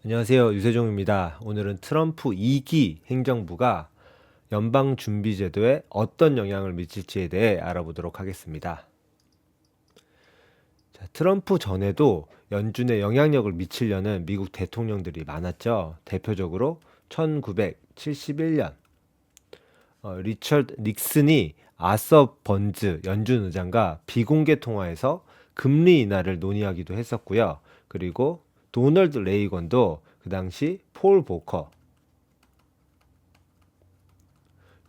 안녕하세요. 유세종입니다. 오늘은 트럼프 2기 행정부가 연방준비제도에 어떤 영향을 미칠지에 대해 알아보도록 하겠습니다. 자, 트럼프 전에도 연준에 영향력을 미치려는 미국 대통령들이 많았죠. 대표적으로 1971년 리처드 닉슨이 아서 번즈 연준 의장과 비공개 통화에서 금리 인하를 논의하기도 했었고요. 그리고 도널드 레이건도 그 당시 폴 보커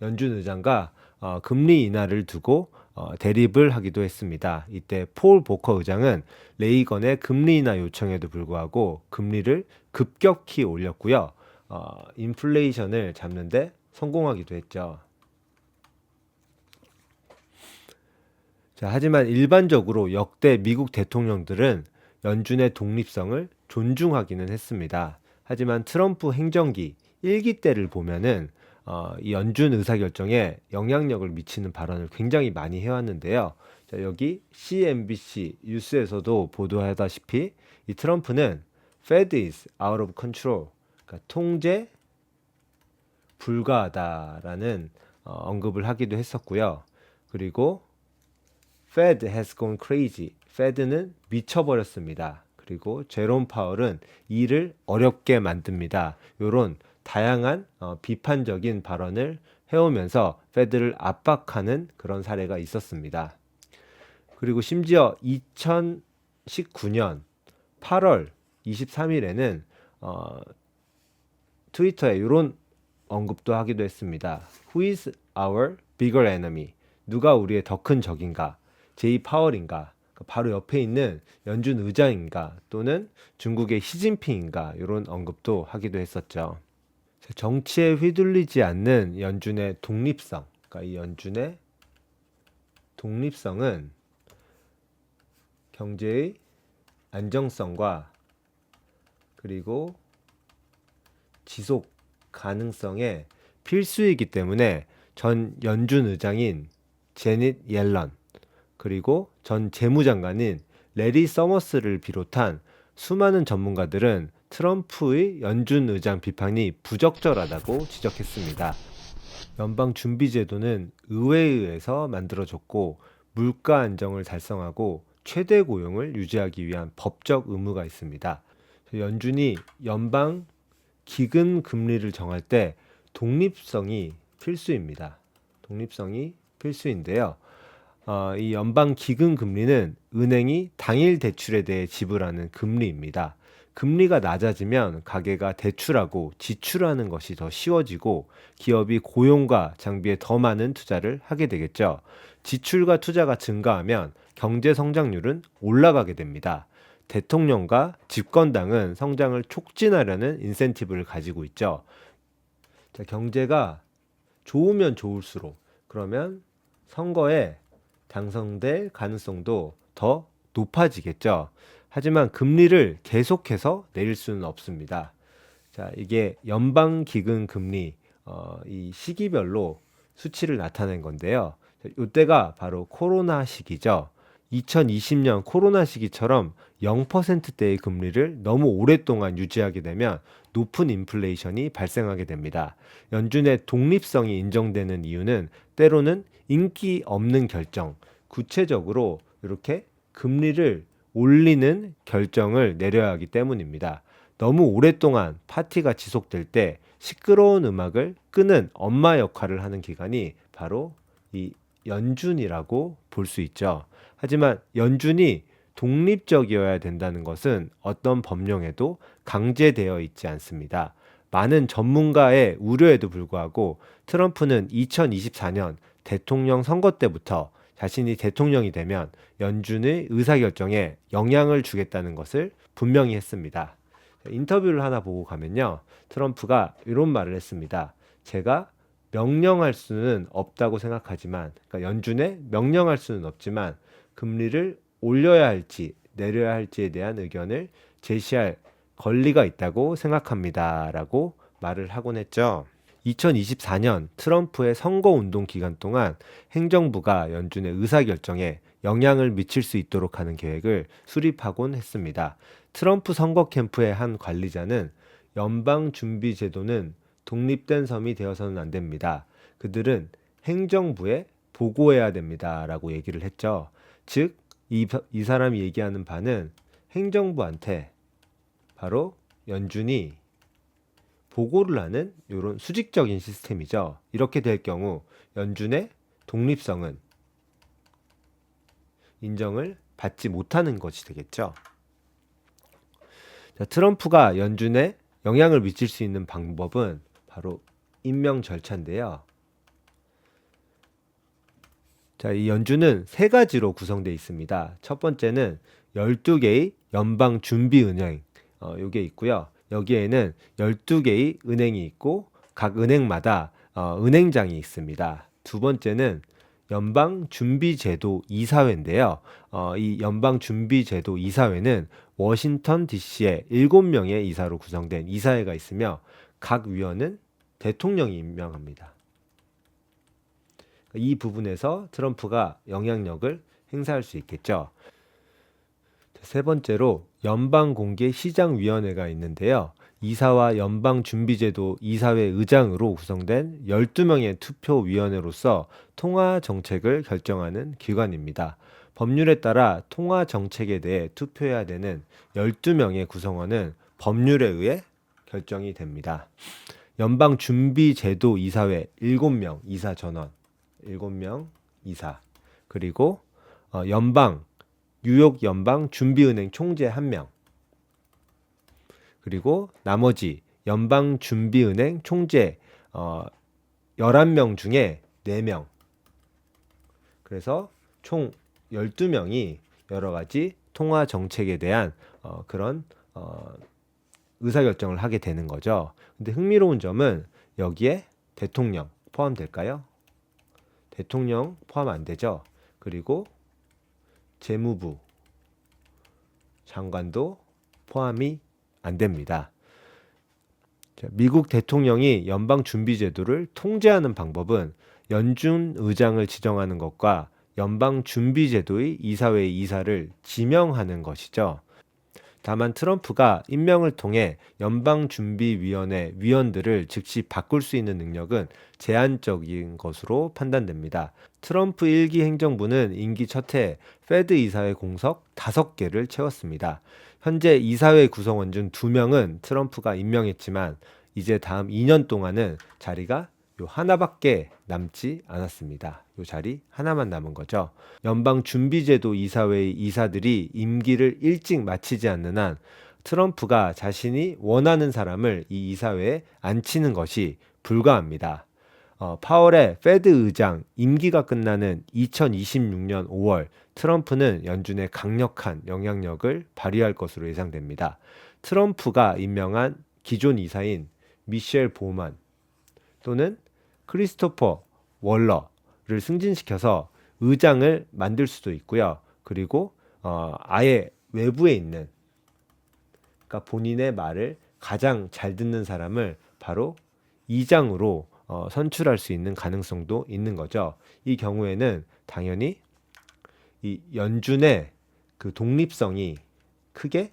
연준 의장과 금리 인하를 두고 대립을 하기도 했습니다. 이때 폴 보커 의장은 레이건의 금리 인하 요청에도 불구하고 금리를 급격히 올렸고요. 인플레이션을 잡는데 성공하기도 했죠. 자, 하지만 일반적으로 역대 미국 대통령들은 연준의 독립성을 존중하기는 했습니다. 하지만 트럼프 행정기 1기 때를 보면은 이 연준 의사결정에 영향력을 미치는 발언을 굉장히 많이 해왔는데요. 자, 여기 CNBC 뉴스에서도 보도하다시피 이 트럼프는 Fed is out of control, 그러니까 통제 불가하다라는 언급을 하기도 했었고요. 그리고 Fed has gone crazy. Fed는 미쳐버렸습니다. 그리고 제롬 파월은 일을 어렵게 만듭니다. 이런 다양한 비판적인 발언을 해오면서 Fed를 압박하는 그런 사례가 있었습니다. 그리고 심지어 2019년 8월 23일에는 트위터에 이런 언급도 하기도 했습니다. Who is our bigger enemy? 누가 우리의 더 큰 적인가? 제이 파월인가? 바로 옆에 있는 연준 의장인가? 또는 중국의 시진핑인가? 이런 언급도 하기도 했었죠. 정치에 휘둘리지 않는 연준의 독립성, 그러니까 이 연준의 독립성은 경제의 안정성과 그리고 지속 가능성에 필수이기 때문에 전 연준 의장인 제닛 옐런 그리고 전 재무장관인 레리 서머스를 비롯한 수많은 전문가들은 트럼프의 연준 의장 비판이 부적절하다고 지적했습니다. 연방준비제도는 의회에 의해서 만들어졌고 물가 안정을 달성하고 최대 고용을 유지하기 위한 법적 의무가 있습니다. 연준이 연방 기금 금리를 정할 때 독립성이 필수입니다. 독립성이 필수인데요. 이 연방 기금 금리는 은행이 당일 대출에 대해 지불하는 금리입니다. 금리가 낮아지면 가계가 대출하고 지출하는 것이 더 쉬워지고 기업이 고용과 장비에 더 많은 투자를 하게 되겠죠. 지출과 투자가 증가하면 경제 성장률은 올라가게 됩니다. 대통령과 집권당은 성장을 촉진하려는 인센티브를 가지고 있죠. 자, 경제가 좋으면 좋을수록 그러면 선거에 당선될 가능성도 더 높아지겠죠. 하지만 금리를 계속해서 내릴 수는 없습니다. 자, 이게 연방기금 금리 이 시기별로 수치를 나타낸 건데요. 이때가 바로 코로나 시기죠. 2020년 코로나 시기처럼 0%대의 금리를 너무 오랫동안 유지하게 되면 높은 인플레이션이 발생하게 됩니다. 연준의 독립성이 인정되는 이유는 때로는 인기 없는 결정, 구체적으로 이렇게 금리를 올리는 결정을 내려야 하기 때문입니다. 너무 오랫동안 파티가 지속될 때 시끄러운 음악을 끄는 엄마 역할을 하는 기관이 바로 이 연준이라고 볼 수 있죠. 하지만 연준이 독립적이어야 된다는 것은 어떤 법령에도 강제되어 있지 않습니다. 많은 전문가의 우려에도 불구하고 트럼프는 2024년 대통령 선거 때부터 자신이 대통령이 되면 연준의 의사결정에 영향을 주겠다는 것을 분명히 했습니다. 인터뷰를 하나 보고 가면요. 트럼프가 이런 말을 했습니다. 제가 명령할 수는 없다고 생각하지만, 그러니까 연준에 명령할 수는 없지만 금리를 올려야 할지 내려야 할지에 대한 의견을 제시할 권리가 있다고 생각합니다. 라고 말을 하곤 했죠. 2024년 트럼프의 선거운동 기간 동안 행정부가 연준의 의사결정에 영향을 미칠 수 있도록 하는 계획을 수립하곤 했습니다. 트럼프 선거 캠프의 한 관리자는 연방준비제도는 독립된 섬이 되어서는 안 됩니다. 그들은 행정부에 보고해야 됩니다. 라고 얘기를 했죠. 즉, 이 사람이 얘기하는 바는 행정부한테 바로 연준이 보고를 하는 이런 수직적인 시스템이죠. 이렇게 될 경우 연준의 독립성은 인정을 받지 못하는 것이 되겠죠. 자, 트럼프가 연준에 영향을 미칠 수 있는 방법은 바로 임명 절차인데요. 자, 이 연준은 세 가지로 구성되어 있습니다. 첫 번째는 12개의 연방준비은행, 요게 있고요. 여기에는 12개의 은행이 있고 각 은행마다 은행장이 있습니다. 두 번째는 연방준비제도 이사회인데요. 이 연방준비제도 이사회는 워싱턴 DC에 7명의 이사로 구성된 이사회가 있으며 각 위원은 대통령이 임명합니다. 이 부분에서 트럼프가 영향력을 행사할 수 있겠죠. 세 번째로 연방공개시장위원회가 있는데요. 이사와 연방준비제도 이사회 의장으로 구성된 12명의 투표위원회로서 통화정책을 결정하는 기관입니다. 법률에 따라 통화정책에 대해 투표해야 되는 12명의 구성원은 법률에 의해 결정이 됩니다. 연방준비제도 이사회 7명 이사 전원, 7명 이사, 그리고 뉴욕 연방준비은행 총재 1명, 그리고 나머지 연방준비은행 총재 11명 중에 4명, 그래서 총 12명이 여러 가지 통화 정책에 대한 그런 의사결정을 하게 되는 거죠. 근데 흥미로운 점은 여기에 대통령 포함될까요? 대통령 포함 안 되죠. 그리고 재무부 장관도 포함이 안 됩니다. 미국 대통령이 연방준비제도를 통제하는 방법은 연준 의장을 지정하는 것과 연방준비제도의 이사회의 이사를 지명하는 것이죠. 다만 트럼프가 임명을 통해 연방준비위원회 위원들을 즉시 바꿀 수 있는 능력은 제한적인 것으로 판단됩니다. 트럼프 1기 행정부는 임기 첫해 페드 이사회 공석 5개를 채웠습니다. 현재 이사회 구성원 중 2명은 트럼프가 임명했지만 이제 다음 2년 동안은 자리가 요 하나밖에 남지 않았습니다. 요 자리 하나만 남은 거죠. 연방준비제도 이사회의 이사들이 임기를 일찍 마치지 않는 한 트럼프가 자신이 원하는 사람을 이 이사회에 앉히는 것이 불가합니다. 파월의 페드 의장 임기가 끝나는 2026년 5월 트럼프는 연준에 강력한 영향력을 발휘할 것으로 예상됩니다. 트럼프가 임명한 기존 이사인 미셸 보만 또는 크리스토퍼 월러를 승진시켜서 의장을 만들 수도 있고요. 그리고 아예 외부에 있는, 그러니까 본인의 말을 가장 잘 듣는 사람을 바로 의장으로 선출할 수 있는 가능성도 있는 거죠. 이 경우에는 당연히 이 연준의 그 독립성이 크게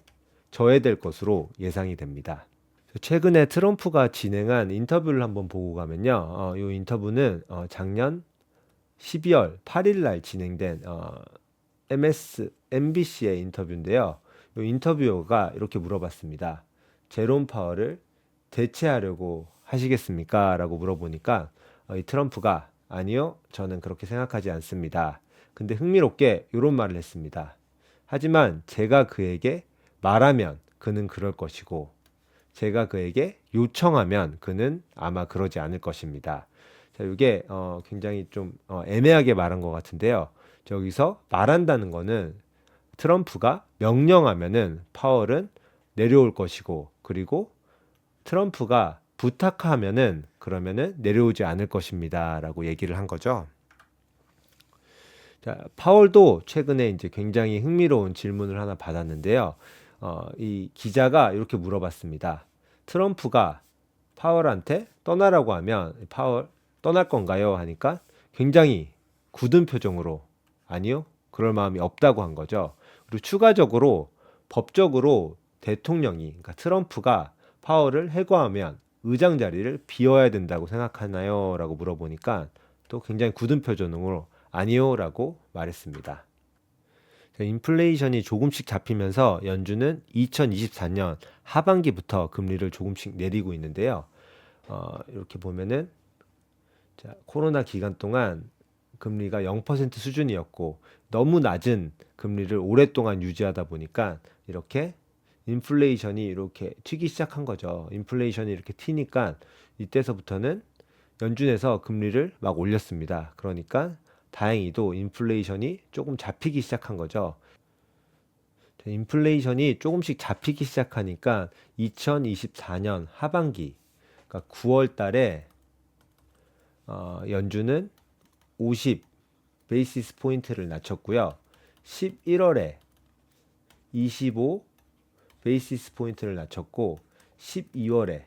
저해될 것으로 예상이 됩니다. 최근에 트럼프가 진행한 인터뷰를 한번 보고 가면요. 이 인터뷰는 작년 12월 8일 날 진행된 MSNBC의 인터뷰인데요. 이 인터뷰어가 이렇게 물어봤습니다. 제롬 파월을 대체하려고 하시겠습니까? 라고 물어보니까 이 트럼프가 아니요, 저는 그렇게 생각하지 않습니다. 근데 흥미롭게 이런 말을 했습니다. 하지만 제가 그에게 말하면 그는 그럴 것이고 제가 그에게 요청하면 그는 아마 그러지 않을 것입니다. 자, 이게 굉장히 좀 애매하게 말한 것 같은데요. 저기서 말한다는 거는 트럼프가 명령하면은 파월은 내려올 것이고, 그리고 트럼프가 부탁하면은 그러면은 내려오지 않을 것입니다라고 얘기를 한 거죠. 자, 파월도 최근에 이제 굉장히 흥미로운 질문을 하나 받았는데요. 이 기자가 이렇게 물어봤습니다. 트럼프가 파월한테 떠나라고 하면 파월 떠날 건가요? 하니까 굉장히 굳은 표정으로 아니요, 그럴 마음이 없다고 한 거죠. 그리고 추가적으로 법적으로 대통령이, 그러니까 트럼프가 파월을 해고하면 의장 자리를 비워야 된다고 생각하나요? 라고 물어보니까 또 굉장히 굳은 표정으로 아니요 라고 말했습니다. 인플레이션이 조금씩 잡히면서 연준은 2024년 하반기부터 금리를 조금씩 내리고 있는데요. 이렇게 보면은 코로나 기간 동안 금리가 0% 수준이었고 너무 낮은 금리를 오랫동안 유지하다 보니까 이렇게 인플레이션이 이렇게 튀기 시작한 거죠. 인플레이션이 이렇게 튀니까 이때서부터는 연준에서 금리를 막 올렸습니다. 그러니까 다행히도 인플레이션이 조금 잡히기 시작한 거죠. 인플레이션이 조금씩 잡히기 시작하니까 2024년 하반기, 그러니까 9월 달에 연준은 50 베이시스 포인트를 낮췄고요. 11월에 25 베이시스 포인트를 낮췄고 12월에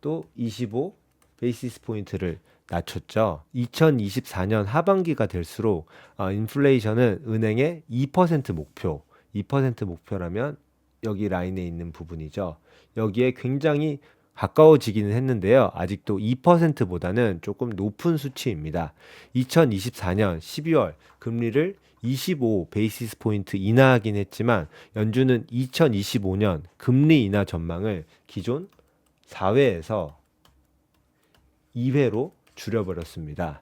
또 25 베이시스 포인트를 낮췄죠. 2024년 하반기가 될수록 인플레이션은 은행의 2% 목표, 2% 목표라면 여기 라인에 있는 부분이죠. 여기에 굉장히 가까워지기는 했는데요. 아직도 2%보다는 조금 높은 수치입니다. 2024년 12월 금리를 25 베이시스 포인트 인하하긴 했지만 연준은 2025년 금리 인하 전망을 기존 4회에서 2회로 줄여버렸습니다.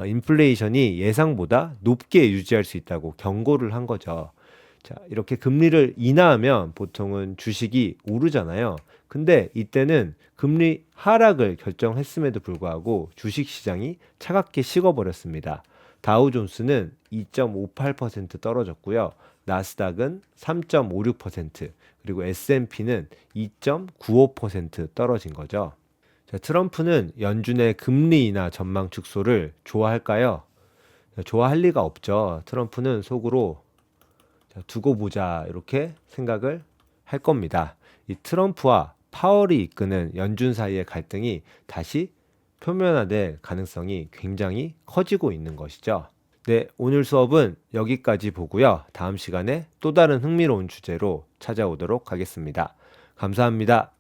인플레이션이 예상보다 높게 유지할 수 있다고 경고를 한 거죠. 자, 이렇게 금리를 인하하면 보통은 주식이 오르잖아요. 근데 이때는 금리 하락을 결정했음에도 불구하고 주식 시장이 차갑게 식어버렸습니다. 다우존스는 2.58% 떨어졌고요. 나스닥은 3.56%, 그리고 S&P는 2.95% 떨어진 거죠. 자, 트럼프는 연준의 금리 인하 전망 축소를 좋아할까요? 좋아할 리가 없죠. 트럼프는 속으로 두고 보자 이렇게 생각을 할 겁니다. 이 트럼프와 파월이 이끄는 연준 사이의 갈등이 다시 표면화될 가능성이 굉장히 커지고 있는 것이죠. 네, 오늘 수업은 여기까지 보고요. 다음 시간에 또 다른 흥미로운 주제로 찾아오도록 하겠습니다. 감사합니다.